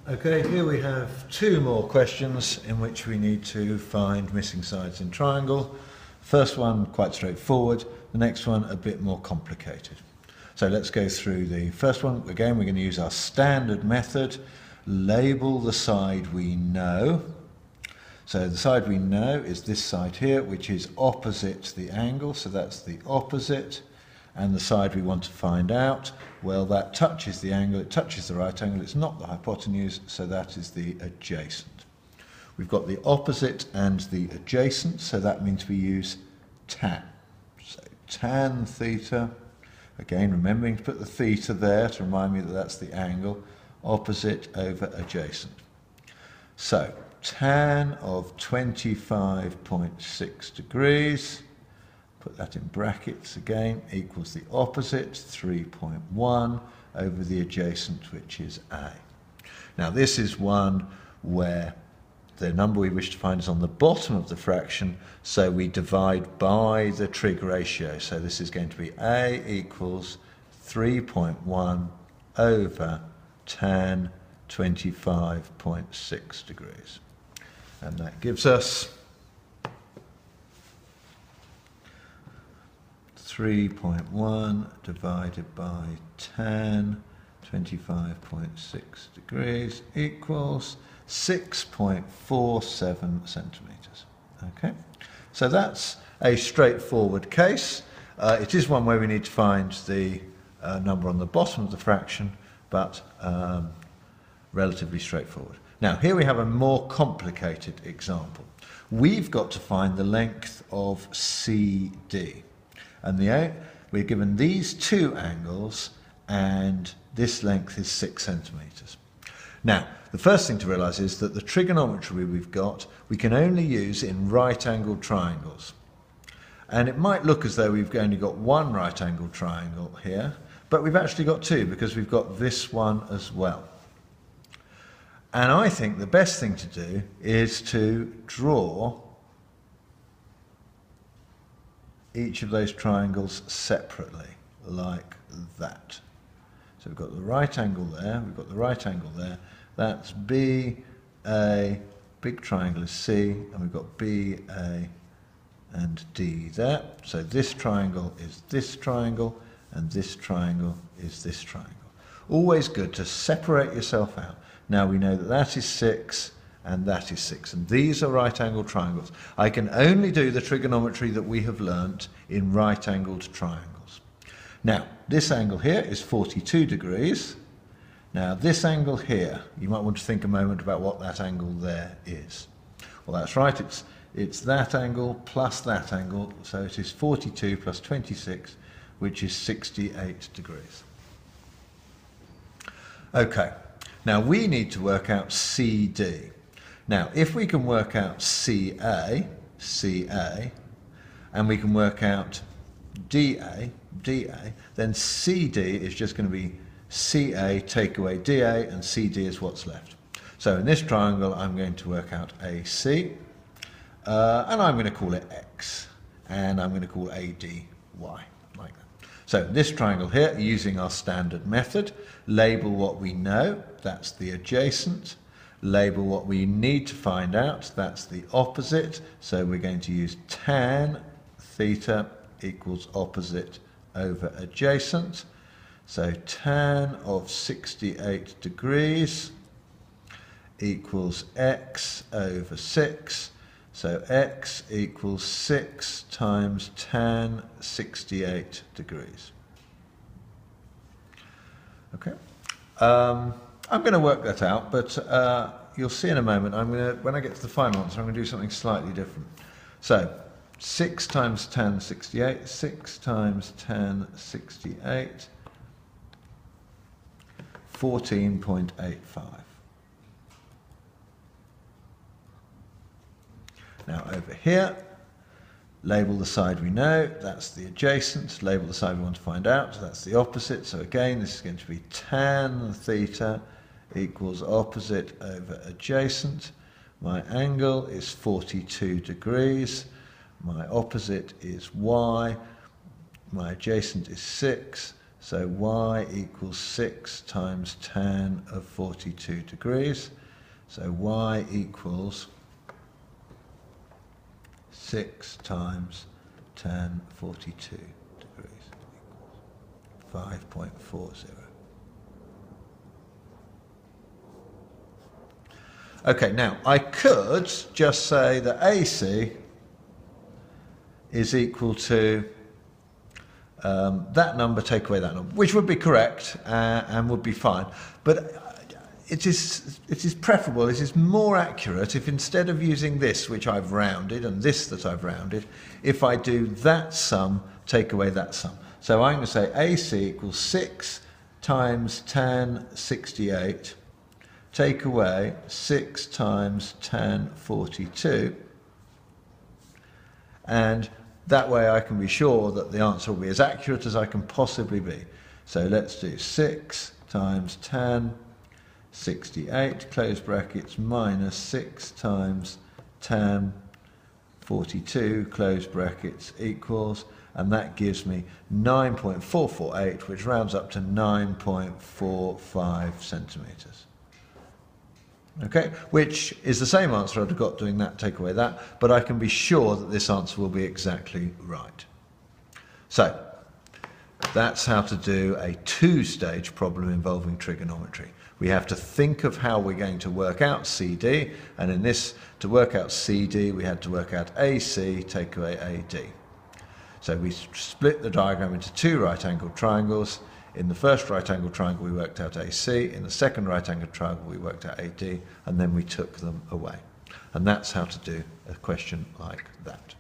Okay, here we have two more questions in which we need to find missing sides in triangle. First one quite straightforward, the next one a bit more complicated. So let's go through the first one. Again, we're going to use our standard method, label the side we know. So the side we know is this side here, which is opposite the angle, so that's the opposite. And the side we want to find out, well, that touches the angle, it touches the right angle, it's not the hypotenuse, so that is the adjacent. We've got the opposite and the adjacent, so that means we use tan. So tan theta, again remembering to put the theta there to remind me that that's the angle, opposite over adjacent. So tan of 25.6 degrees, put that in brackets again, equals the opposite, 3.1, over the adjacent, which is A. Now this is one where the number we wish to find is on the bottom of the fraction, so we divide by the trig ratio. So this is going to be A equals 3.1 over tan 25.6 degrees. And that gives us 3.1 divided by tan 25.6 degrees equals 6.47 centimetres. Okay, so that's a straightforward case. It is one where we need to find the number on the bottom of the fraction, but relatively straightforward. Now here we have a more complicated example. We've got to find the length of CD. And we're given these two angles, and this length is 6 centimetres. Now, the first thing to realise is that the trigonometry we've got, we can only use in right-angled triangles. And it might look as though we've only got one right-angled triangle here, but we've actually got two, because we've got this one as well. And I think the best thing to do is to draw each of those triangles separately, like that. So we've got the right angle there, we've got the right angle there, that's B, A, big triangle is C, and we've got B, A, and D there. So this triangle is this triangle, and this triangle is this triangle. Always good to separate yourself out. Now we know that that is 6, and that is 6. And these are right-angled triangles. I can only do the trigonometry that we have learnt in right-angled triangles. Now, this angle here is 42 degrees. Now, this angle here, you might want to think a moment about what that angle there is. Well, that's right, it's that angle plus that angle, so it is 42 plus 26, which is 68 degrees. Okay, now we need to work out CD. Now, if we can work out CA, and we can work out DA, then CD is just going to be CA take away DA, and CD is what's left. So in this triangle, I'm going to work out AC, and I'm going to call it X, and I'm going to call AD Y, like that. So this triangle here, using our standard method, label what we know, that's the adjacent. Label what we need to find out, that's the opposite, so we're going to use tan theta equals opposite over adjacent. So tan of 68 degrees equals x over 6, so x equals 6 times tan 68 degrees. Okay. I'm going to work that out, but you'll see in a moment, when I get to the final answer, I'm going to do something slightly different. So, 6 times tan 68, 6 times tan 68, 14.85. Now over here, label the side we know, that's the adjacent. Label the side we want to find out, that's the opposite. So again, this is going to be tan theta equals opposite over adjacent. My angle is 42 degrees. My opposite is y. My adjacent is 6. So y equals 6 times tan of 42 degrees. So y equals 6 times tan 42 degrees equals 5.40. Okay, now I could just say that AC is equal to that number, take away that number, which would be correct and would be fine. But it is preferable, it is more accurate if instead of using this, which I've rounded, and this that I've rounded, if I do that sum, take away that sum. So I'm going to say AC equals 6 times tan 68, take away 6 times tan 42, and that way I can be sure that the answer will be as accurate as I can possibly be. So let's do 6 times tan 68, close brackets, minus 6 times tan 42, close brackets, equals, and that gives me 9.448, which rounds up to 9.45 centimetres. Okay, which is the same answer I'd have got doing that, take away that, but I can be sure that this answer will be exactly right. So, that's how to do a two-stage problem involving trigonometry. We have to think of how we're going to work out CD, and in this, to work out CD, we had to work out AC, take away AD. So we split the diagram into two right-angled triangles. In the first right-angled triangle, we worked out AC. In the second right-angled triangle, we worked out AD, and then we took them away. And that's how to do a question like that.